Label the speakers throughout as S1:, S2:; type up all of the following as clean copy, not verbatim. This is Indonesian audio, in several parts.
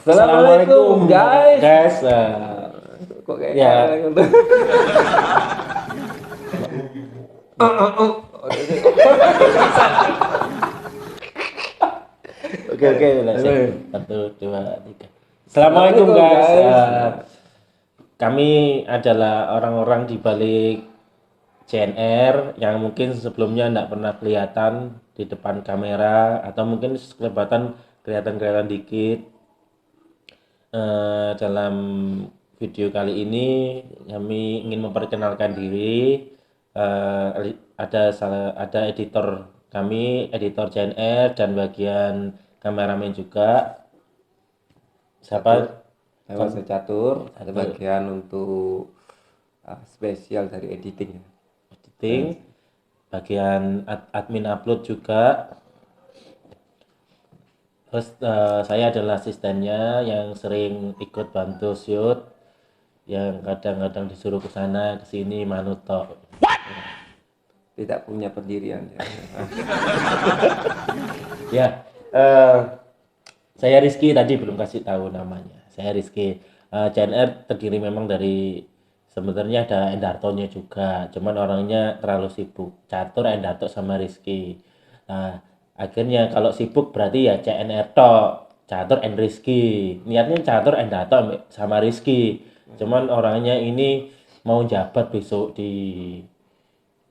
S1: Assalamualaikum guys.
S2: Kok kayak
S1: Ya.
S2: gitu.
S1: Oke, udah
S2: Halo.
S1: siap. 1, 2, 3. Assalamualaikum guys. Kami adalah orang-orang di balik CNR yang mungkin sebelumnya tidak pernah kelihatan di depan kamera atau mungkin kelihatan dikit. Dalam video kali ini kami ingin memperkenalkan diri. Ada editor kami, editor CNR dan bagian kameramen juga. Siapa?
S2: Nama saya Catur, ada bagian untuk spesial dari editing.
S1: Editing, bagian admin upload juga. Terus saya adalah asistennya yang sering ikut bantu shoot, yang kadang-kadang disuruh ke sana ke sini manut tok.
S2: Tidak punya pendirian ya.
S1: Ya, saya Rizky, tadi belum kasih tahu namanya. Saya Rizky. CNR terdiri memang dari, sebenarnya ada Endartonya juga, cuman orangnya terlalu sibuk. Catur, Endarto sama Rizky. Nah, akhirnya kalau sibuk berarti ya CNR tok, Catur and Rizky. Niatnya Catur, Endarto sama Rizky. Cuman orangnya ini mau jabat besok di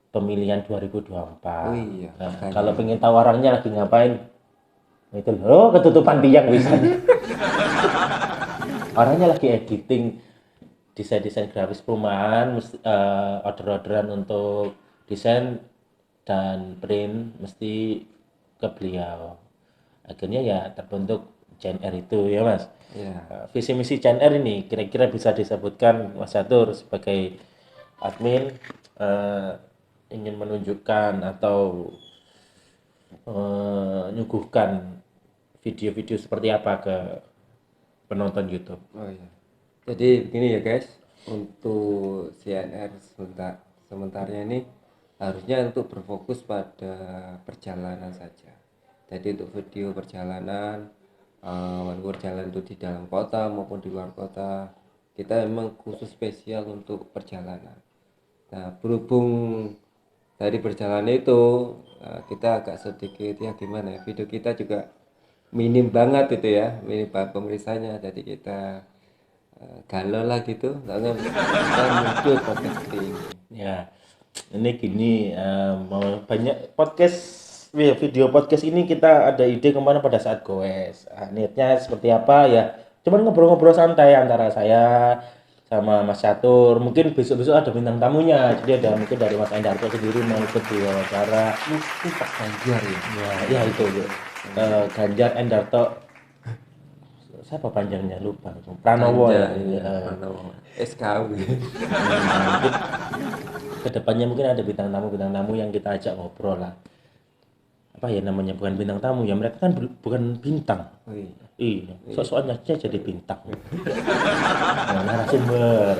S1: pemilihan 2024.
S2: Oh iya,
S1: Nah,
S2: makanya.
S1: kalau pengen tahu orangnya lagi ngapain, itu loh ketutupan tiang bisa. Orangnya lagi editing desain grafis perumahan, order-orderan untuk desain dan print mesti ke beliau. Akhirnya ya terbentuk CNR itu ya Mas.
S2: Ya.
S1: Visi misi CNR ini kira-kira bisa disebutkan Mas Catur sebagai admin, ingin menunjukkan atau nyuguhkan video-video seperti apa ke penonton YouTube.
S2: Oh iya. Jadi begini ya guys, untuk CNR sementaranya ini harusnya untuk berfokus pada perjalanan saja. Jadi untuk video perjalanan, perjalanan itu di dalam kota maupun di luar kota, kita memang khusus spesial untuk perjalanan. Nah, berhubung dari perjalanan itu kita agak sedikit ya gimana ya, video kita juga minim banget itu ya, minim banget pemirsanya, jadi kita galau lah gitu, karena kita muncul podcast seperti ini.
S1: Ya, ini gini, mau banyak video podcast ini kita ada ide kemana pada saat goes. Niatnya seperti apa ya? Cuman ngobrol-ngobrol santai antara saya sama Mas Catur. Mungkin besok-besok ada bintang tamunya. Jadi ada mungkin dari Mas Endarto sendiri mau ikut diwawancara.
S2: Mungkin Pak Ganjar ya.
S1: Ya itu. Ganjar Endarto. Siapa panjangnya lupa. Pranowo ya.
S2: Pranowo. SKU.
S1: Mungkin kedepannya mungkin ada bintang tamu yang kita ajak ngobrol lah. Apa ya namanya, bukan bintang tamu ya, mereka kan bukan bintang.
S2: Oh iya.
S1: Iya, soalnya jadi bintang. Narasumber.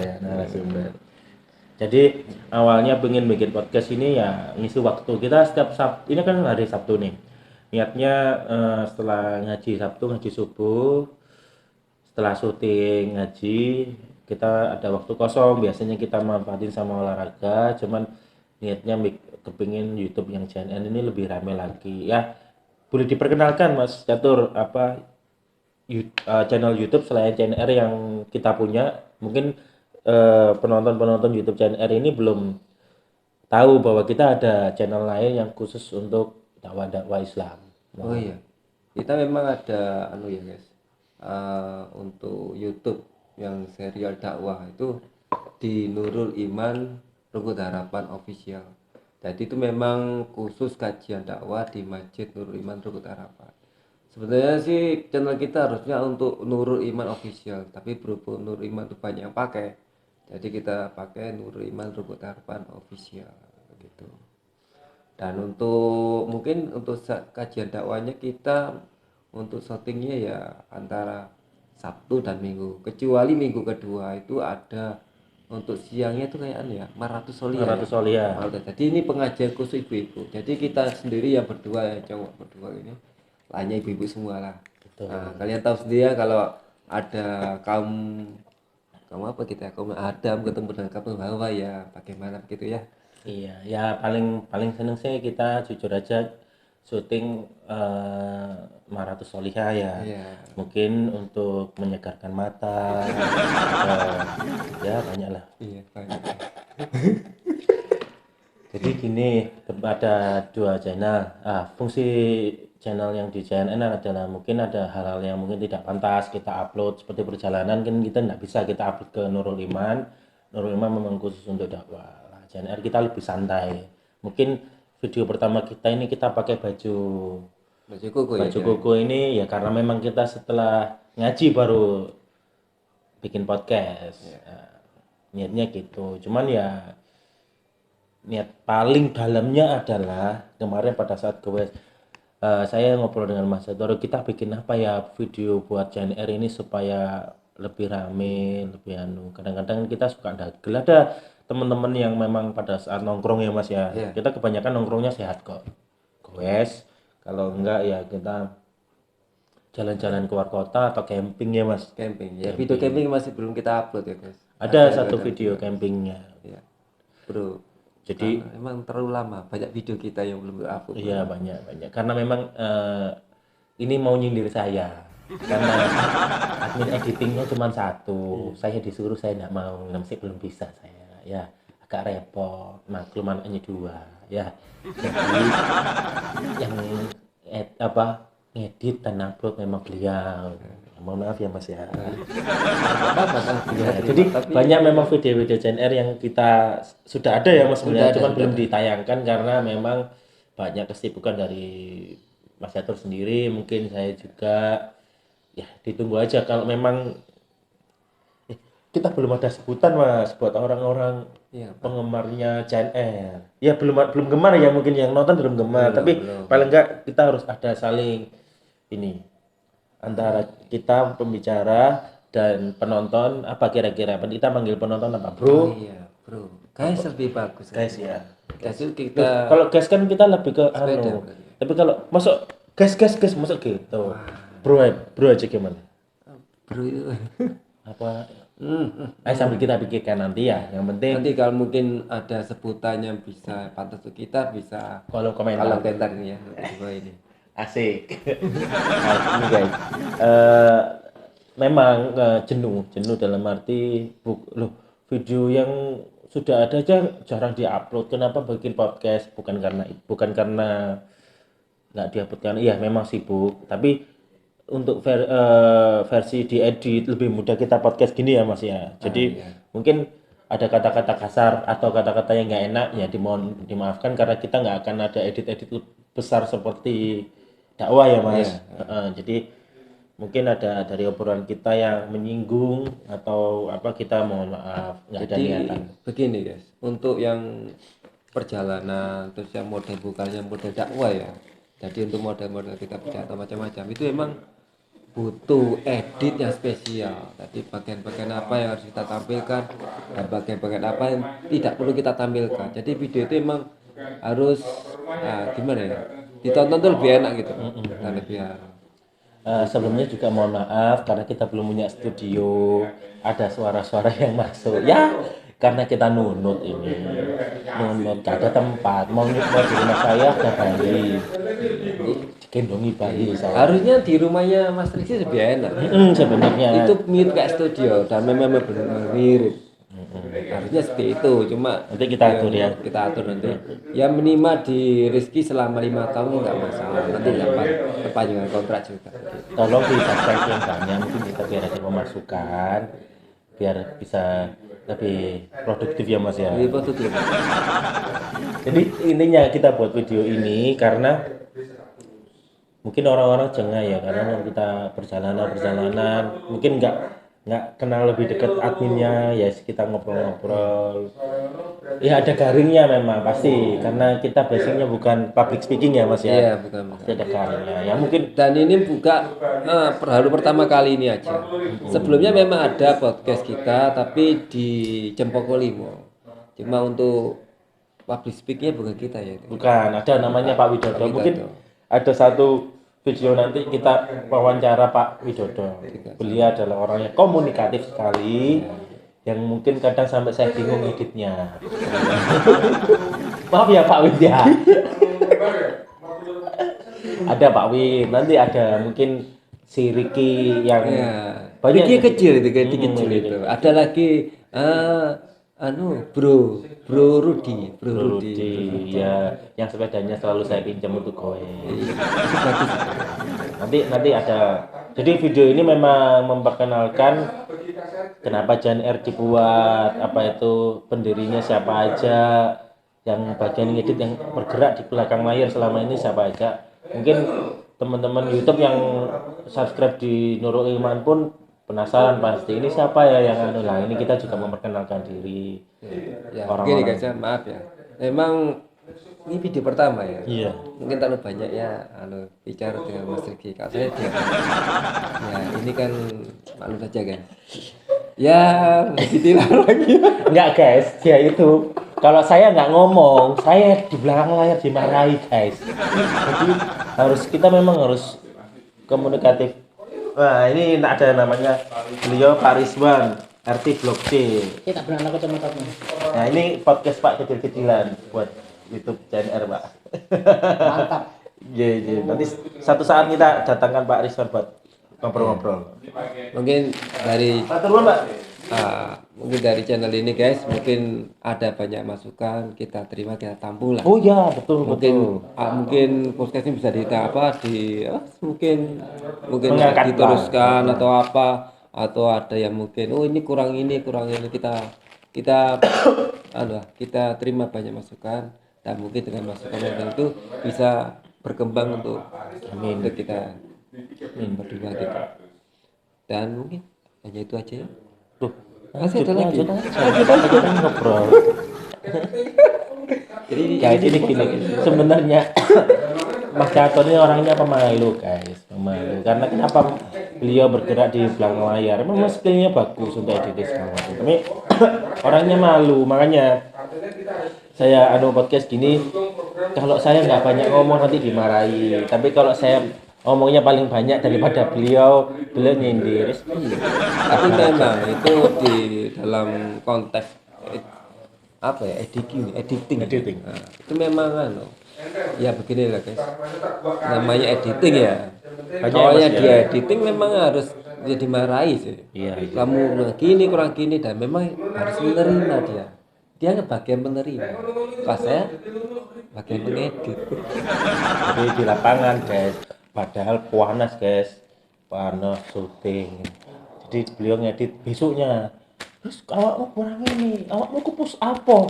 S1: Jadi awalnya pengen bikin podcast ini ya ngisi waktu kita setiap Sabtu. Ini kan hari Sabtu nih. Niatnya setelah ngaji subuh, setelah syuting ngaji, kita ada waktu kosong, biasanya kita manfaatin sama olahraga. Cuman niatnya kepingin YouTube yang CNN ini lebih rame lagi ya. Boleh diperkenalkan Mas Catur apa channel YouTube selain CNR yang kita punya? Mungkin penonton YouTube CNR ini belum tahu bahwa kita ada channel lain yang khusus untuk dakwah Islam.
S2: Oh iya. Kita memang ada ya guys. Untuk YouTube yang serial dakwah itu di Nurul Iman Rukut Harapan Official. Jadi itu memang khusus kajian dakwah di Masjid Nurul Iman Rukut Harapan. Sebenarnya sih channel kita harusnya untuk Nurul Iman Official, tapi berhubung Nurul Iman itu banyak yang pakai, jadi kita pakai Nurul Iman Rukut Harapan Official gitu. Dan mungkin untuk kajian dakwahnya kita untuk syutingnya ya antara Sabtu dan Minggu, kecuali minggu kedua itu ada untuk siangnya itu kayak ya Maratus Solia. Jadi ini pengajian khusus ibu-ibu. Jadi kita sendiri yang berdua, yang cowok berdua ini, lainnya ibu-ibu semua lah. Nah, kalian tahu sendiri ya kalau ada kaum kaum apa kita, kaum Adam ketemu dengan kaum Hawa, ya bagaimana begitu ya.
S1: Iya, ya paling paling seneng sih kita jujur aja syuting Maratus Solihah ya.
S2: Iya.
S1: Mungkin untuk menyegarkan mata atau ya banyak lah.
S2: Iya, banyak.
S1: Jadi gini, ada dua channel. Fungsi channel yang di CNN adalah mungkin ada hal-hal yang mungkin tidak pantas kita upload seperti perjalanan kan kita nggak bisa kita upload ke Nurul Iman. Nurul Iman memang khusus untuk dakwah. Nah, CNR kita lebih santai. Mungkin video pertama kita ini kita pakai baju
S2: Baju koko ya.
S1: baju koko ini ya karena memang kita setelah ngaji baru bikin podcast. Nah, niatnya gitu. Cuman ya niat paling dalamnya adalah kemarin pada saat saya ngobrol dengan Mas Jatoro, kita bikin apa ya video buat CNR ini supaya lebih rame, lebih anu. Kadang-kadang kita suka dagel, ada teman-teman yang memang pada saat nongkrong ya Mas ya.
S2: Iya.
S1: Kita kebanyakan nongkrongnya sehat kok. Goes, kalau enggak ya kita jalan-jalan keluar kota atau camping ya Mas.
S2: Camping. Ya, video camping masih belum kita upload ya, guys.
S1: Ada satu video campingnya.
S2: Ya. Bro,
S1: Jadi
S2: emang terlalu lama, banyak video kita yang belum upload.
S1: iya banyak karena memang ini mau nyindir saya karena admin editingnya cuma satu, saya disuruh saya tidak mau, masih belum bisa saya ya agak repot, maklum anaknya dua ya. Jadi yang ngedit dan upload memang beliau. Mohon maaf ya Mas ya.
S2: Apa-apa,
S1: Ya, jadi banyak memang video-video CNR yang kita sudah ada ya Mas sebenarnya, cuman belum ditayangkan karena memang banyak kesibukan dari Mas Yatur sendiri, mungkin saya juga ya ditunggu aja kalau memang kita belum ada sebutan Mas buat orang-orang
S2: Iya,
S1: penggemarnya CNR. Ya belum gemar ya, mungkin yang nonton belum gemar, tapi paling enggak kita harus ada saling ini antara kita pembicara dan penonton. Apa kira-kira kita panggil penonton apa bro?
S2: iya, bro. Guys lebih bagus.
S1: Guys ya.
S2: Guys itu kita
S1: Kalau guys kan kita lebih ke anu. Tapi kalau masuk guys masuk gitu. Bro aja gimana?
S2: bro itu.
S1: Apa? Sambil kita pikirkan nanti ya. Yang penting
S2: Nanti kalau mungkin ada sebutan yang bisa pantas untuk kita, bisa
S1: kalau komentar.
S2: kalau komentar ini ya di bawah ini.
S1: Asik. Nah, ini guys. Memang jenuh dalam arti video yang sudah ada aja jarang diupload. Kenapa bikin podcast? Bukan karena nggak diupload kan? Iya memang sibuk. Tapi untuk versi diedit lebih mudah kita podcast gini ya Mas ya. Jadi mungkin ada kata-kata kasar atau kata-kata yang nggak enak ya dimaafkan karena kita nggak akan ada edit besar seperti dakwah ya Mas. Jadi mungkin ada dari obrolan kita yang menyinggung atau apa, kita mohon maaf, nggak ada niatan.
S2: Begini guys, untuk yang perjalanan terus yang model bukannya model dakwah ya, jadi untuk model-model kita bicara macam-macam itu emang butuh edit yang spesial. Tadi bagian-bagian apa yang harus kita tampilkan dan bagian-bagian apa yang tidak perlu kita tampilkan. Jadi video itu emang harus gimana ya, ditonton tuh lebih enak gitu dan lebih
S1: Sebelumnya juga mohon maaf karena kita belum punya studio, ada suara-suara yang masuk ya karena kita nunut gak ada tempat, mau di rumah saya ada bayi digendongi bayi saya.
S2: harusnya di rumahnya Mas Triksi lebih enak.
S1: Sebenarnya
S2: Itu mirip kayak studio dan memang benar mirip. Harusnya seperti itu, cuma
S1: nanti kita atur ya.
S2: kita atur nanti. Ya minimal di Rizky selama 5 tahun nggak masalah. Nanti dapat perpanjangan kontrak juga.
S1: Tolong di subscribe yang banyak, mungkin kita biar ada pemasukan, biar bisa lebih produktif ya Mas ya.
S2: Lebih positif.
S1: Jadi intinya kita buat video ini karena mungkin orang-orang jengah ya karena kita perjalanan mungkin nggak kenal lebih dekat adminnya ya, kita ngobrol-ngobrol ya, ada garingnya memang pasti karena kita basicnya bukan public speaking ya Mas ya.
S2: Iya, bukan.
S1: Pasti ada garingnya ya mungkin.
S2: Dan ini buka perhalu pertama kali ini aja. Sebelumnya memang ada podcast kita tapi di Cempoko 5. Cuma untuk public speakingnya bukan kita ya.
S1: Bukan, ada namanya Pak Widodo. Mungkin ada satu video nanti kita wawancara Pak Widodo. Beliau adalah orang yang komunikatif sekali, yang mungkin kadang sampai saya bingung editnya. Maaf ya Pak Wid ya. Ada Pak Wid, nanti ada mungkin si Ricky yang
S2: Ya,
S1: banyak
S2: Diki kecil itu kayak Diki
S1: Hmm,
S2: kecil
S1: Diki
S2: itu. Ada lagi Bro Rudi,
S1: Bro Rudi, ya yang sepedanya selalu saya pinjam untuk goes.
S2: Iya, itu bagus.
S1: Nanti ada. Jadi video ini memang memperkenalkan kenapa Jan R dibuat, apa itu pendirinya siapa aja, yang bagian ngedit yang bergerak di belakang layar selama ini siapa aja. Mungkin teman-teman YouTube yang subscribe di Nurul Iman pun penasaran pasti ini siapa ya yang anu lah. Ini kita juga memperkenalkan diri
S2: Ya, begini
S1: orang-orang.
S2: guys ya, maaf ya. Memang ini video pertama ya.
S1: Iya.
S2: Mungkin terlalu banyak ya bicara dengan Mas Riki. Kalau saya dia, ya ini kan maklum saja kan. Ya, ditilang lagi.
S1: Enggak guys, dia itu kalau saya nggak ngomong, saya di belakang layar dimarahi guys. Jadi kita memang harus komunikatif. Wah ini ada namanya beliau Pak Rizwan, RT Blok C.
S3: Kita pernah aku cuma tahu.
S1: Nah ini podcast Pak kecil-kecilan buat YouTube CNR Pak.
S3: Mantap.
S1: Iya. Nanti satu saat kita datangkan Pak Rizwan buat ngobrol-ngobrol.
S2: Mungkin dari
S1: Matur nuwun Pak.
S2: mungkin dari channel ini guys, mungkin ada banyak masukan kita terima, kita tampung lah.
S1: Oh ya betul
S2: Mungkin
S1: betul.
S2: mungkin podcast ini bisa mungkin
S1: Mengangkat
S2: diteruskan
S1: lah.
S2: atau apa, atau ada yang mungkin ini kurang ini kita kita terima banyak masukan, dan mungkin dengan masukan itu bisa berkembang untuk kita berdua gitu. Dan mungkin hanya itu aja ya.
S1: Tuh,
S2: Masih ada lagi.
S1: kita ngobrol.
S2: Jadi
S1: Guys ini gini, sebenarnya Mas Cato ini orangnya pemalu guys, pemalu. Karena kenapa beliau bergerak di belakang layar? Memang skillnya bagus untuk editing segala macam. Tapi orangnya malu, makanya saya podcast gini. Kalau saya nggak banyak ngomong nanti dimarahi. Tapi kalau saya ngomongnya paling banyak daripada beliau nyindir.
S2: tapi memang itu di dalam konteks editing. Nah, itu memang ya beginilah guys, namanya editing ya. Awalnya
S1: Mas,
S2: dia editing memang harus dia dimarahi sih.
S1: Iya.
S2: Kamu kurang gini, dan memang harus menerima dia bagian menerima, pas saya bagian mengedit.
S1: Jadi di lapangan guys, padahal panas guys, panas syuting. Jadi beliau ngedit besoknya. Terus awakmu kurang ini, awakmu kupus apa?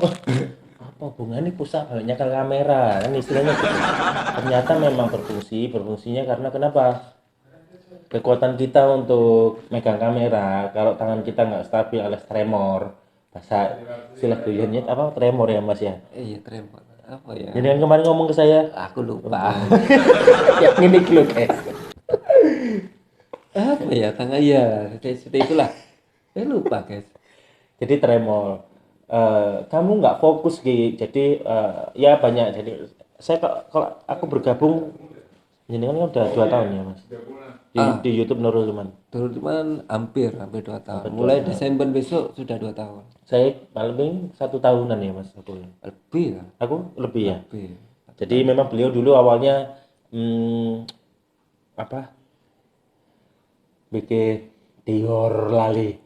S1: Apa hubungannya pusat banyak ke kamera kan istilahnya gitu. Ternyata memang berfungsinya karena kenapa? Kekuatan kita untuk megang kamera, kalau tangan kita nggak stabil alias tremor, bahasa istilah brilliantnya apa tremor ya mas ya.
S2: Iya, tremor apa ya,
S1: Jadi kan kemarin ngomong ke saya,
S2: aku lupa.
S1: ya ini loh guys.
S2: Apa ya, tangan ya seperti itulah, saya lupa guys.
S1: Jadi tremor. Kamu nggak fokus Gi. Jadi ya banyak. Jadi saya kalau aku bergabung, ini kan udah 2 tahun ya mas di YouTube Nurul Iman.
S2: Dulu cuman hampir 2 tahun. Mulai Desember besok sudah 2 tahun.
S1: Saya paling 1 tahunan ya mas aku.
S2: Lebih lah.
S1: Aku lebih ya.
S2: Lebih.
S1: Jadi memang beliau dulu awalnya bikin Dior lali.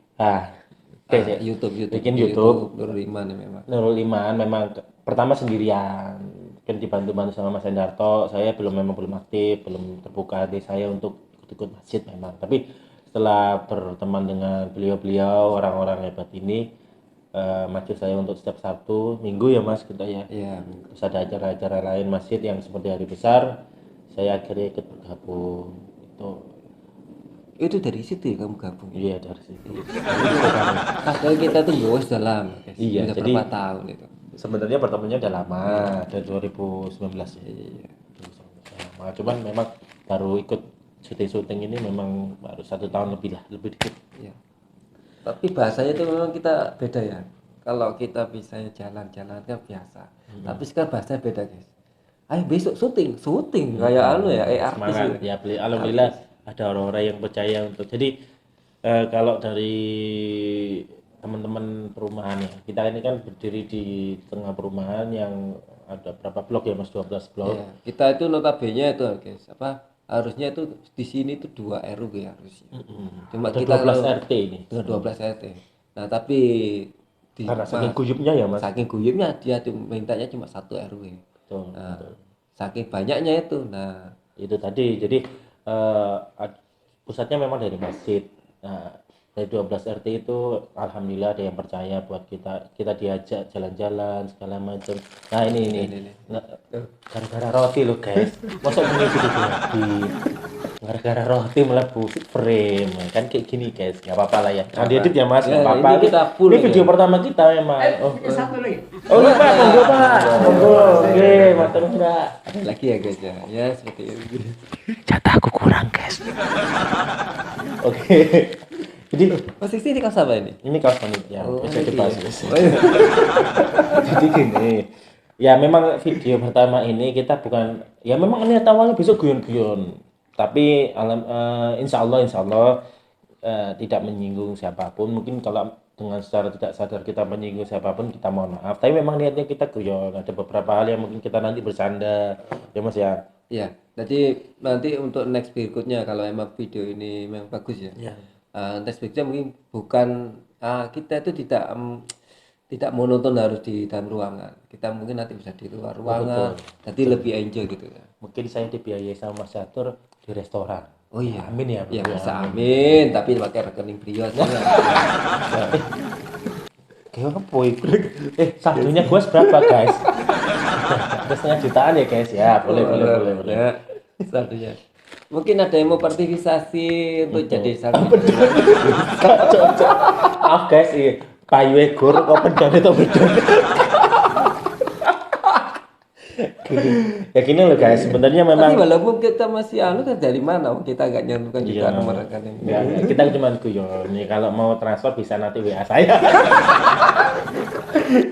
S2: YouTube.
S1: Bikin YouTube.
S2: Nurul Iman ya memang.
S1: Nurul Iman memang pertama sendirian, kan dibantu sama Mas Endarto. Saya memang belum aktif, belum terbuka hati saya untuk ikut masjid memang. Tapi setelah berteman dengan beliau-beliau orang-orang hebat ini, maju saya untuk setiap Sabtu Minggu ya mas kita ya.
S2: Iya.
S1: Terus ada acara-acara lain masjid yang seperti hari besar, saya akhirnya ikut bergabung.
S2: Itu dari situ ya kamu gabung.
S1: Iya dari situ.
S2: Padahal kita tuh bos dalam.
S1: Iya,
S2: Udah
S1: jadi
S2: berapa tahun itu.
S1: sebenarnya pertemuannya udah lama, dari 2019 ya.
S2: Iya.
S1: Lama. Cuman memang baru ikut syuting ini memang baru 1 tahun lebih dikit.
S2: Iya. Tapi bahasanya itu memang kita beda ya. Kalau kita bisa jalan-jalan kan biasa. Tapi sekarang bahasanya beda guys. ayo besok syuting kayak anu ya artis
S1: Semangat
S2: gitu.
S1: ya beli alhamdulillah ada orang-orang yang percaya untuk jadi kalau dari teman-teman perumahan ya kita ini kan berdiri di tengah perumahan yang ada berapa blok ya mas 12 blok.
S2: Ya, kita itu notabene itu guys, apa harusnya itu di sini itu 2 RW harusnya. Cuma
S1: Ada
S2: kita
S1: 12
S2: kalau
S1: RT ini
S2: dengan 12 RT. Nah, tapi
S1: karena saking guyupnya ya mas.
S2: saking guyupnya dia tuh mintanya cuma 1 RW.
S1: Betul,
S2: Nah,
S1: betul.
S2: saking banyaknya itu. Nah,
S1: Itu tadi jadi eh, pusatnya memang dari masjid. Nah, dari 12 RT itu alhamdulillah ada yang percaya buat kita diajak jalan-jalan segala macam. Nah ini. Nah, gara-gara roti lo guys masuk mengikuti lagi gara-gara roti melebu frame kan kayak gini guys nggak apa-apa lah ya nah diedit ya mas nggak
S2: Ya,
S1: apa-apa
S2: ini kita full
S1: ini
S2: ya.
S1: video pertama kita memang
S3: Satu lagi.
S1: oh iya pak monggo pak monggo oke mantap enggak
S2: ada lagi ya guys ya. Ya seperti itu.
S1: jatahku kurang guys oke jadi
S2: Posisi ini kaos apa ini?
S1: ini kaos panitia
S2: Oh,
S1: bisa
S2: ini
S1: dibahas
S2: ya.
S1: guys.
S2: Oh, iya.
S1: Jadi gini ya memang video pertama ini kita bukan ya memang niat awalnya besok guyon-guyon tapi insya Allah tidak menyinggung siapapun mungkin kalau dengan secara tidak sadar kita menyinggung siapapun kita mohon maaf tapi memang niatnya kita guyon ada beberapa hal yang mungkin kita nanti bersanda ya mas ya
S2: Ya, jadi nanti untuk next berikutnya kalau emang video ini memang bagus ya.
S1: ya
S2: Next berikutnya mungkin bukan kita itu tidak monoton harus di dalam ruangan. Kita mungkin nanti bisa di luar ruangan, jadi lebih enjoy gitu ya.
S1: mungkin saya dibiayai sama Mas Catur di restoran
S2: Oh iya,
S1: amin ya
S2: ya
S1: Bro,
S2: bisa amin, tapi pakai rekening Brios.
S1: kayak apa itu? Saldonya gue berapa guys? Ada setengah jutaan ya guys ya, boleh.
S2: Ya, satunya. Mungkin ada yang mau partisipasi untuk jadi saldo.
S1: Maaf guys, iya. Payu Egor, open donate atau berdonate? Ya gini loh guys, sebenarnya
S2: Tapi
S1: memang
S2: walaupun kita masih kan dari mana? Kita nggak nyentuhkan juga
S1: Iya.
S2: nomor rekening.
S1: ya, kita cuma guyon nih kalau mau transfer bisa nanti WA saya.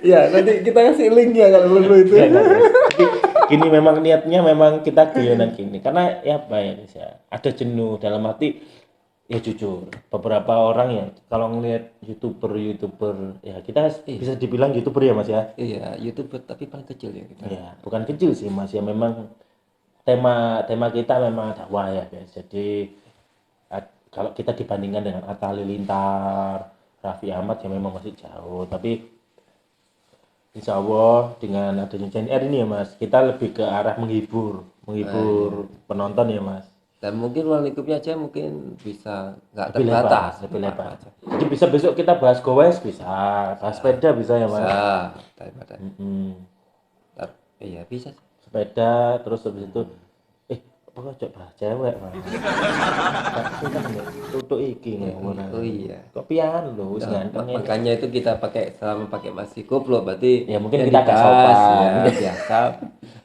S2: Ya, nanti kita kasih linknya kalau perlu itu.
S1: Ya, enggak, guys. Jadi, gini memang niatnya memang kita guyonan gini karena ya apa ya guys ya ada jenuh dalam arti ya jujur beberapa orang ya kalau ngelihat youtuber ya kita bisa dibilang youtuber ya mas ya
S2: Iya, YouTuber tapi paling kecil ya kita.
S1: ya bukan kecil sih mas ya memang tema kita memang dakwah ya guys jadi kalau kita dibandingkan dengan Atta Halilintar Raffi Ahmad ya memang masih jauh tapi Insya Allah dengan adanya Gen R ini ya mas kita lebih ke arah menghibur penonton ya mas
S2: Dan mungkin ruang lingkupnya aja mungkin bisa nggak
S1: lebih lebar
S2: terbatas.
S1: lebih lebar jadi bisa besok kita bahas gowes bisa bahas sepeda bisa ya mas
S2: Bisa, daripada. Iya bisa.
S1: sepeda terus habis itu apa kok bahas cewek mas tutup iki ngomong
S2: Oh iya.
S1: kok pian lho wis ganteng ya
S2: Makanya itu kita selama pakai masih koplo berarti
S1: Ya, mungkin
S2: yang
S1: kita agak
S2: dibahas,
S1: sopan.
S2: ya biasa.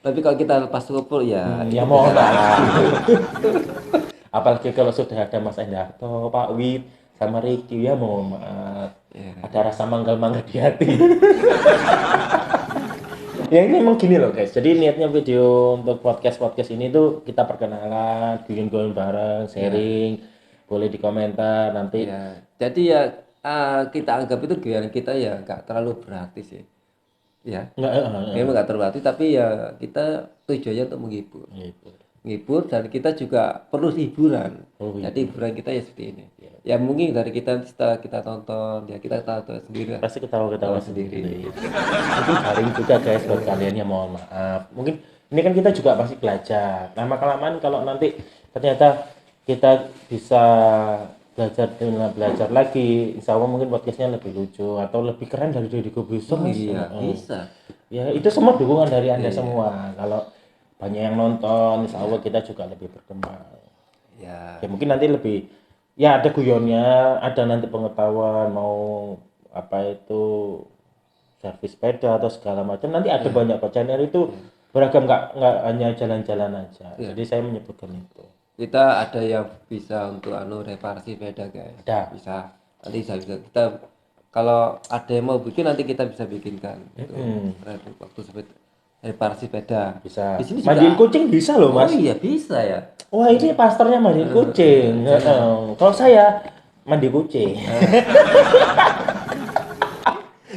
S2: Tapi kalau kita lepas koplo ya
S1: ya mohon maaf apalagi kalau sudah ada Mas Endarto Pak Wid sama Ricky ya mohon maaf ada rasa manggal-manggal di hati ya ini emang gini loh guys jadi niatnya video untuk podcast ini tuh kita perkenalan guyon-guyon bareng sharing boleh di komentar nanti
S2: ya. Jadi ya kita anggap itu kegiatan kita ya nggak terlalu berarti sih. Ya. Memang nggak terlalu berarti tapi ya kita tujuannya untuk menghibur.
S1: gitu.
S2: Menghibur dan kita juga perlu hiburan.
S1: Oh, iya.
S2: Jadi hiburan kita ya seperti ini. Ya mungkin dari kita setelah kita tonton ya kita tahu sendiri.
S1: Pasti ketawa-ketawa sendiri. Mungkin garing juga guys buat kalian ya mohon maaf. Mungkin ini kan kita juga masih belajar. Lama kelamaan kalau nanti ternyata kita bisa belajar lagi, insya Allah mungkin podcastnya lebih lucu atau lebih keren dari Deddy Corbuzier.
S2: Iya, bisa.
S1: Ya itu semua dukungan dari Anda semua. Kalau banyak yang nonton, insya Allah kita juga lebih berkembang.
S2: Ya.
S1: Ya mungkin nanti lebih ya ada guyonnya, ada nanti pengetahuan mau apa itu servis sepeda atau segala macam. Nanti ada banyak kok channel itu beragam nggak hanya jalan-jalan aja. Jadi saya menyebutkan itu.
S2: Kita ada yang bisa untuk reparasi sepeda guys.
S1: Ada.
S2: Bisa. Nanti bisa kita kalau ada yang mau bikin nanti kita bisa bikinkan. Waktu sepeda. reparasi sepeda.
S1: Bisa.
S2: Di sini
S1: Mandiin
S2: juga.
S1: kucing bisa loh, Mas.
S2: Oh iya bisa ya.
S1: Wah, ini pastornya mandiin kucing. Heeh. Kalau saya mandi kucing.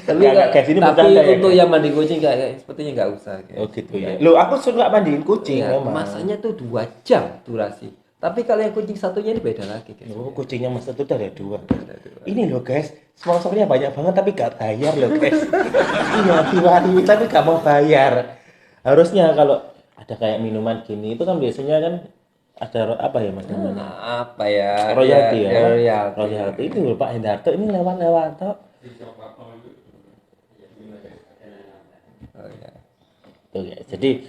S2: Tapi
S1: Nggak, guys, ini
S2: tapi
S1: bercanda ya,
S2: untuk
S1: guys.
S2: yang mandi kucing kayak sepertinya nggak usah. Guys.
S1: Oh gitu ya. Loh, aku suka mandiin kucing
S2: Ya,
S1: memang.
S2: masanya tuh 2 jam durasi. Tapi kalau yang kucing satunya ini beda lagi, guys.
S1: Oh, kucingnya Mas itu ada 2.
S2: Ada 2.
S1: Ini loh guys, sponsornya banyak banget tapi gak bayar loh guys. Iya, diwari tapi gak mau bayar. Harusnya kalau ada kayak minuman gini itu kan biasanya kan ada apa ya Mas namanya?
S2: Apa ya?
S1: Royalti ya.
S2: Royalti.
S1: Royalti itu loh Pak Hendarto ini lewat-lewat toh.
S2: Oh, ya.
S1: Tuh guys. Jadi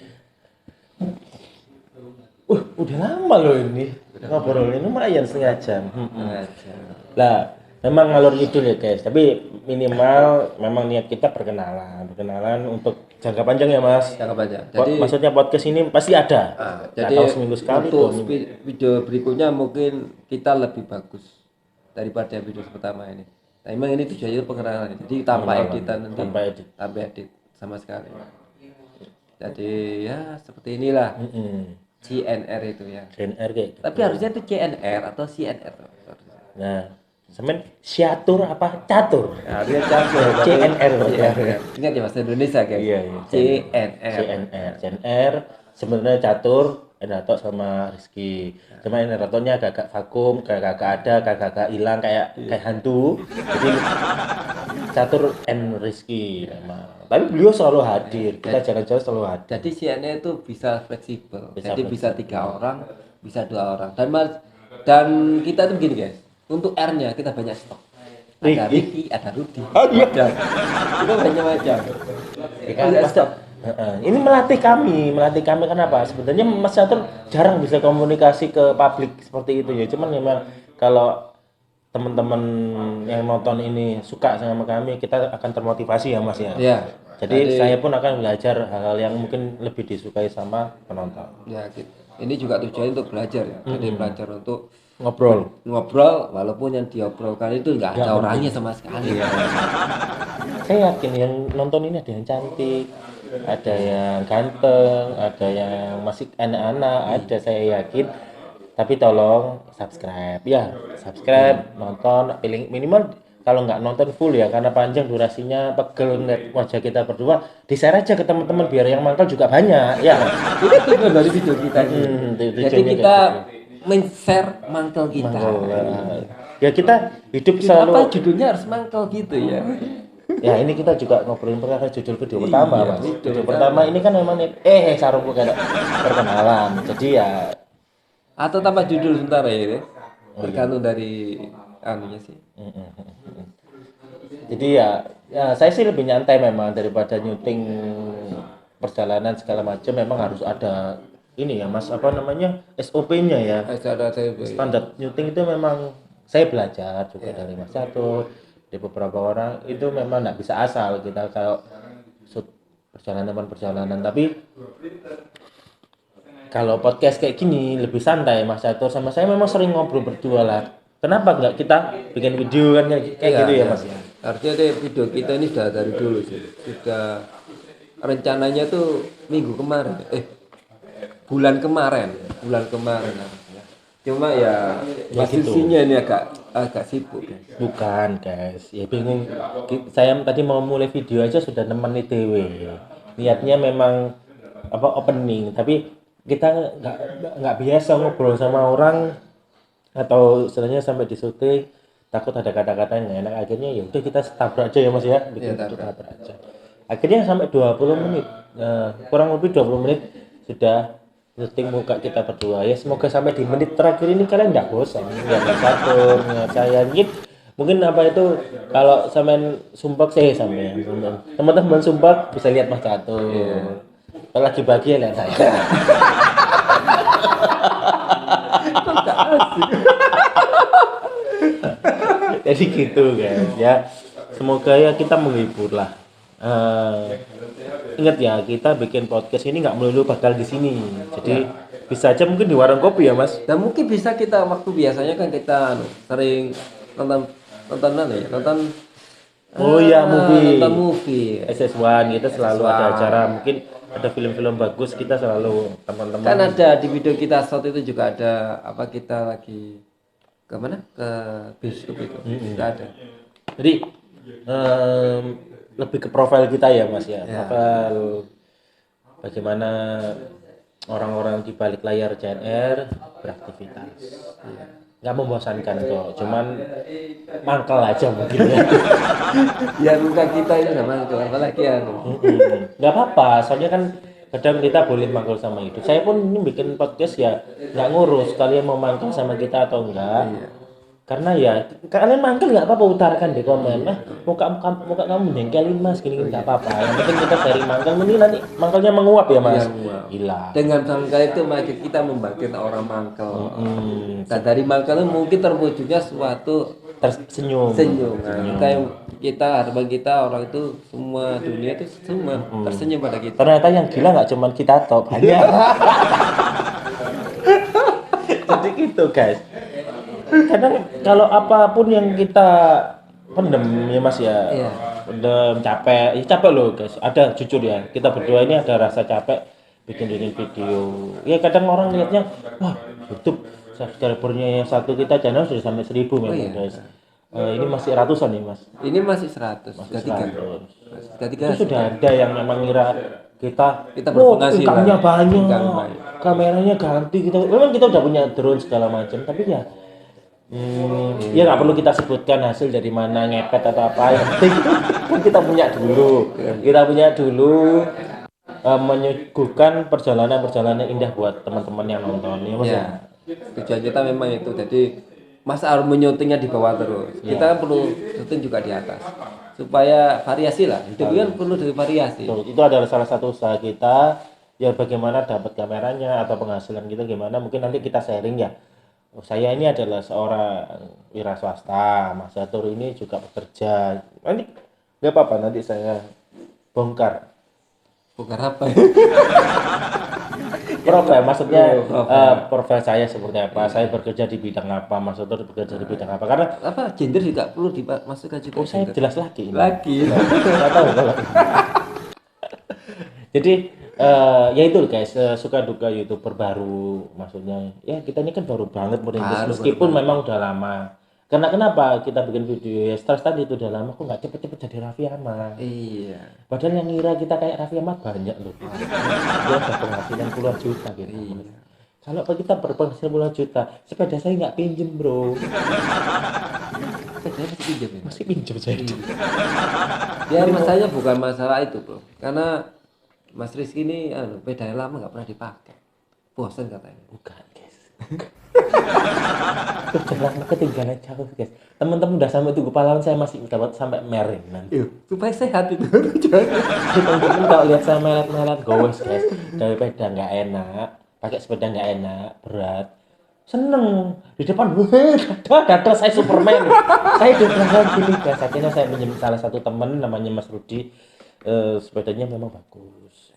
S1: udah lama loh ini. Ngobrol ini lumayan setengah jam.
S2: Aja.
S1: Lah, memang ngalor ngidul ya guys, tapi minimal memang niat kita berkenalan untuk jangka panjang ya Mas.
S2: Cakep aja.
S1: Jadi maksudnya podcast ini pasti ada. Nggak
S2: Jadi
S1: tahu seminggu sekali
S2: untuk
S1: tuh.
S2: video berikutnya mungkin kita lebih bagus daripada video pertama ini. Nah, emang ini tujuannya pengenalan. Jadi tanpa editan nanti.
S1: Tanpa edit.
S2: Sama sekali. Jadi ya seperti inilah CNR itu ya.
S1: CNR kayak gitu.
S2: Tapi harusnya itu CNR atau CNR.
S1: Nah, semen siatur apa catur?
S2: Harusnya campur.
S1: CNR
S2: Ya,
S1: ya.
S2: ingat ya bahasa Indonesia guys.
S1: Iya. CNR sebenarnya catur Endato sama Rizky. Cuma Endatonya agak vakum, kayak ada, hilang kayak hantu. Jadi catur and Rizky memang. Tapi beliau selalu hadir. Kita jalan-jalan selalu hadir.
S2: Jadi CNR itu bisa fleksibel.
S1: Bisa
S2: Jadi bisa 3 orang, bisa 2 orang. Dan kita tuh begini guys. Untuk R-nya kita banyak stok. Ada Ricky, ada Rudy.
S1: Oh iya.
S2: Kita banyak macam.
S1: Banyak stok. Ini melatih kami kenapa? Sebenarnya Mas Catur jarang bisa komunikasi ke publik seperti itu ya. Cuman memang kalau teman-teman yang nonton ini suka sama kami, kita akan termotivasi ya Mas ya.
S2: Ya.
S1: Jadi saya pun akan belajar hal-hal yang mungkin lebih disukai sama penonton.
S2: Ya, gitu. Ini juga tujuannya untuk belajar ya. Jadi belajar untuk ngobrol walaupun yang diobrolkan itu nggak ada orangnya sama sekali.
S1: Saya yakin yang nonton ini ada yang cantik, ada yang ganteng, ada yang masih anak-anak, ada saya yakin. Tapi tolong subscribe ya, nonton, pilih minimal kalau nggak nonton full ya karena panjang durasinya pegel ngeliat wajah kita berdua, di-share aja ke teman-teman biar yang mangkal juga banyak ya.
S2: Itu tujuan dari video kita ini. Jadi kita men-share mangkel kita.
S1: Ya kita hidup
S2: Kenapa
S1: selalu.
S2: judulnya harus mangkel gitu ya?
S1: Ya ini kita juga ngobrolin perkara judul video pertama Mas. Judul pertama ini kan memang sarungku kayak perkenalan. Jadi ya
S2: Atau tambah judul sebentar ya, tergantung dari anunya sih.
S1: Jadi ya saya sih lebih nyantai memang daripada nyuting perjalanan segala macam. Memang harus ada ini ya Mas apa namanya SOP-nya ya. Standar nyuting itu memang saya belajar juga dari Mas Catur, dari beberapa orang itu memang nggak bisa asal kita kalau shoot perjalanan. Tapi kalau podcast kayak gini lebih santai Mas Catur sama saya memang sering ngobrol berdua lah. Kenapa nggak kita bikin video kan kayak gitu ya Mas?
S2: Artinya deh video kita ini sudah dari dulu sih. Sudah rencananya tuh bulan kemarin harusnya. Cuma ya posisinya ini agak sibuk.
S1: Bukan guys, ya bingung. Saya tadi mau mulai video aja sudah 6 menit dewe. Niatnya memang opening, tapi kita nggak biasa ngobrol sama orang atau istilahnya sampai di syuting takut ada kata-kata yang nggak enak, akhirnya ya udah kita tabrak aja ya Mas ya, bikin tabrak aja. Akhirnya sampai 20 menit, kurang lebih 20 menit sudah syuting muka kita berdua ya. Semoga sampai di menit terakhir ini kalian nggak bosan ya Mas Catur, saya gitu. Mungkin apa itu kalau sampean sumpah sampean teman-teman sumpah bisa lihat Mas Catur. Kalau lagi bahagia lihat saya. Jadi gitu guys ya. Semoga ya kita menghibur lah. Ingat ya kita bikin podcast ini nggak melulu bakal di sini. Jadi bisa aja mungkin di warung kopi ya Mas.
S2: Dan mungkin bisa kita waktu biasanya kan kita sering nonton
S1: Oh iya, movie.
S2: Nonton movie.
S1: SS1 kita selalu
S2: SS1.
S1: ada acara, mungkin ada film-film bagus kita selalu teman-teman.
S2: Kan ada di video kita shot itu juga ada apa kita lagi ke mana? Ke bioskop itu. Juga ada.
S1: Jadi lebih ke profil kita ya Mas ya. Profil bagaimana orang-orang di balik layar CNR beraktivitas. Nggak membosankan kok, cuman mangkel aja mungkin ya.
S2: Ya muka kita itu sama itu apalagi ya.
S1: Nggak apa-apa, soalnya kan kadang kita boleh mangkel sama hidup. Saya pun ini bikin podcast ya nggak ngurus kalian mau mangkel sama kita atau enggak. Karena ya kalian mangkel nggak apa-apa, utarakan di komen. Muka kamu jengkelin Mas, gini nggak apa-apa. Yang penting kita dari mangkel, ini nanti mangkelnya menguap ya Mas.
S2: Iya, menguap.
S1: Gila.
S2: Dengan mangkel itu maka kita membangkitkan orang mangkel. Nah dari mangkel itu mungkin terwujudnya suatu
S1: Tersenyum.
S2: senyum. Nah, kita harapan kita orang itu semua dunia itu semua tersenyum pada kita.
S1: Ternyata yang gila nggak cuma kita toh, banyak. Jadi gitu guys. Kadang kalau apapun yang kita pendem ya Mas ya,
S2: Iya.
S1: pendem capek, ya capek loh guys. Ada jujur ya, kita berdua ini ada rasa capek bikin video. Ya kadang orang lihatnya, wah YouTube subscribernya yang satu kita channel sudah sampai 1000 memang guys. Ini masih ratusan nih Mas.
S2: Ini masih 100, sudah 3.
S1: 100. Itu sudah ada yang memang ngira kita
S2: berpenghasilan.
S1: income-nya banyak,
S2: Income banyak.
S1: kameranya ganti kita. Memang kita udah punya drone segala macam, tapi ya ya nggak perlu kita sebutkan hasil dari mana, ngepet atau apa. Yang penting kan kita punya dulu, menyuguhkan perjalanan indah buat teman-teman yang nonton ya Mas.
S2: Ya. Tujuan kita memang itu. Jadi masa harus menyutingnya di bawah terus. Kita kan perlu syuting juga di atas. Supaya variasi lah. Hidup kan perlu dari variasi.
S1: Itu adalah salah satu usaha kita ya, bagaimana dapat kameranya atau penghasilan kita gimana, mungkin nanti kita sharing ya. Saya ini adalah seorang wira swasta, Mas Zatur ini juga bekerja. Nanti nggak apa-apa, nanti saya bongkar
S2: Bukan apa ya?
S1: profil, maksudnya profil saya seperti apa, saya bekerja di bidang apa, Mas Zatur bekerja di bidang apa, karena
S2: Apa gender juga perlu dimasukkan juga.
S1: saya
S2: gender.
S1: jelas lagi ini.
S2: Lagi.
S1: Nggak tahu kalau. Jadi ya itu guys, suka duka YouTuber baru, maksudnya ya kita ini kan baru banget merintis, meskipun memang udah lama. Karena kenapa kita bikin video ya stres tadi itu udah lama, kok nggak cepet-cepet jadi Raffi Ahmad.
S2: Iya.
S1: Padahal yang ngira kita kayak Raffi Ahmad banyak loh. Dia ada penghasilan puluhan juta gitu. Kalau kita berpenghasilan puluhan juta, sepeda saya nggak pinjem bro.
S2: Saya masih pinjam ya.
S1: Masih pinjem saya.
S2: Ya masalahnya bukan masalah itu bro. Karena Mas Rizky ini pedanya lama nggak pernah dipakai. Bosan katanya.
S1: Bukan guys. Jangan ketinggalan jauh guys. Teman-teman udah sampai Tugu Pahlawan, saya masih dapat sampai Merin nanti.
S2: Supaya sehat itu.
S1: Teman-teman kalau lihat saya melet-melet gowes guys, dari sepeda nggak enak, pakai sepeda nggak enak, berat. Seneng di depan, dada saya Superman. Saya udah bilang gini guys, akhirnya saya pinjam salah satu teman namanya Mas Rudi, sepedanya memang bagus.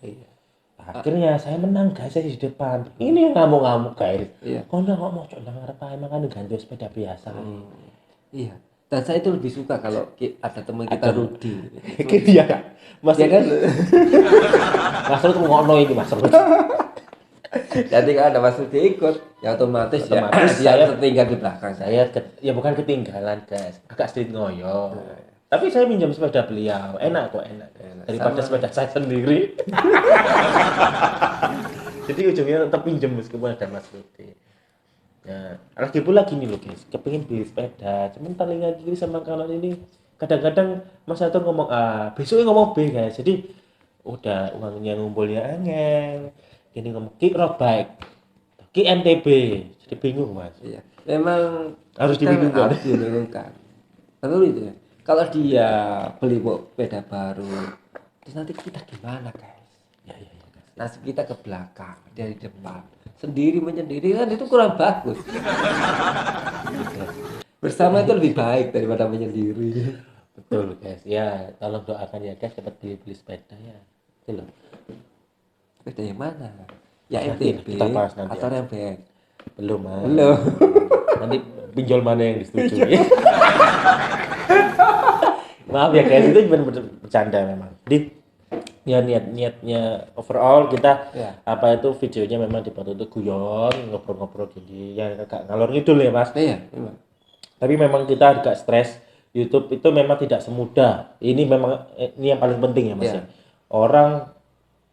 S1: Akhirnya saya menang guys, saya di depan. Ini ngamuk-ngamuk guys.
S2: Iya.
S1: Kau nggak mau coba ngarep emang kan ganti sepeda biasa.
S2: Iya. Dan saya itu lebih suka kalau ada teman kita Rudi.
S1: Iya, Mas
S2: Ya kan?
S1: Mas Rudi ngono ini Mas Rudi.
S2: Jadi kalau ada Mas Rudi ikut, ya otomatis ya
S1: saya
S2: tertinggal di belakang saya.
S1: Ya bukan ketinggalan guys, agak sedikit ngoyo. Tapi saya minjam sepeda beliau, enak kok, enak. Daripada sepeda saya sendiri. Jadi ujungnya tetap pinjam meskipun ada Mas Rudi. Ya, lagi pula gini loh guys, kepengin beli sepeda, cuman telinga kiri sama kanan ini kadang-kadang Mas Atur ngomong A, besoknya ngomong B guys. Jadi udah uangnya ngumpulnya angel. Gini ngomong ki road bike, ki MTB, jadi bingung Mas.
S2: Iya. Memang
S1: Harus
S2: kita
S1: dibingungkan.
S2: harus dibingungkan. Betul itu ya. Kalau dia beli sepeda baru, terus nanti kita gimana guys?
S1: Ya.
S2: Nasib kita ke belakang, dari depan, sendiri menyendiri kan itu kurang bagus. Bersama itu lebih baik daripada menyendiri.
S1: Betul guys, ya tolong doakan ya guys cepat beli sepeda ya. Itu loh.
S2: Sepeda yang mana? Ya
S1: Nanti
S2: MTB
S1: kita bahas nanti
S2: atau
S1: aja.
S2: yang back?
S1: Belum Mas.
S2: Belum.
S1: Nanti pinjol mana yang disetujui. Maaf ya guys, itu cuma bercanda memang. Jadi ya niatnya overall kita
S2: Ya.
S1: apa itu videonya memang dibuat untuk guyon, ngobrol-ngobrol gini ya agak ngalor ngidul ya Mas.
S2: Iya, memang.
S1: Tapi memang kita agak stres. YouTube itu memang tidak semudah. Ini memang ini yang paling penting ya Mas
S2: Iya.
S1: ya. Orang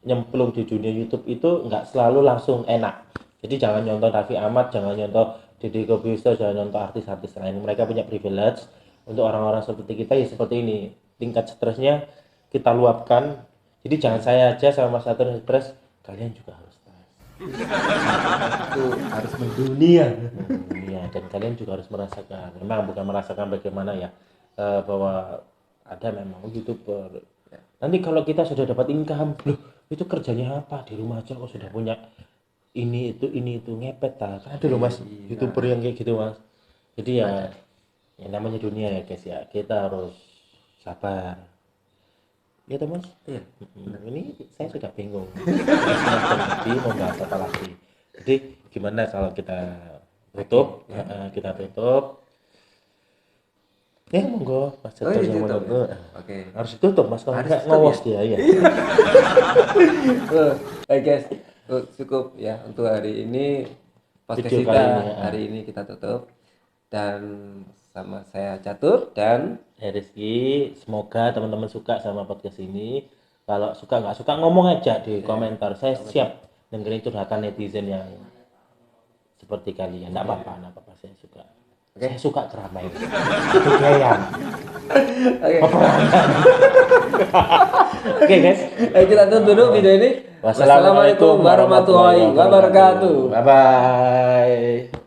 S1: nyemplung di dunia YouTube itu nggak selalu langsung enak. Jadi jangan nyontoh Raffi Ahmad, jangan nyontoh Deddy Corbuzier, jangan nyontoh artis-artis lain. Mereka punya privilege. Untuk orang-orang seperti kita ya seperti ini. Tingkat stresnya kita luapkan. Jadi jangan saya aja sama Mas Satur yang stres, kalian juga harus stres.
S2: Itu harus mendunia.
S1: Iya, dan kalian juga harus merasakan. Memang bukan merasakan bagaimana ya bahwa ada memang YouTuber. Nanti kalau kita sudah dapat income, loh itu kerjanya apa? Di rumah aja kok sudah punya ini itu ngepet ta. Kan ada loh Mas, YouTuber yang kayak gitu Mas. Jadi ya namanya dunia ya guys ya. Kita harus sabar. Ya toh Mas?
S2: Iya.
S1: Ini saya sudah bingung. Jadi mau bahas apa lagi? Jadi gimana kalau kita tutup? Kita tutup. Ya monggo Mas
S2: Oh,
S1: Cetor
S2: iya,
S1: yang
S2: tutup
S1: mau.
S2: ya? Oke.
S1: Harus ditutup Mas kalau
S2: Harus
S1: nggak
S2: tutup
S1: ngowos
S2: ya?
S1: dia ya.
S2: Baik guys, cukup ya untuk hari ini podcast
S1: Video
S2: kita
S1: kali ini, ya.
S2: hari ini kita tutup dan sama saya Catur dan
S1: Rizky, semoga teman-teman suka sama podcast ini. Kalau suka nggak suka ngomong aja di komentar. Saya siap dengerin curhatan netizen yang seperti kalian. Nggak apa-apa, saya suka. Saya suka keramaian. Kegayan.
S2: Oke.
S1: Peperangan. Oke guys.
S2: Ayo kita tutup dulu video ini. Wassalamualaikum warahmatullahi wabarakatuh.
S1: Bye bye.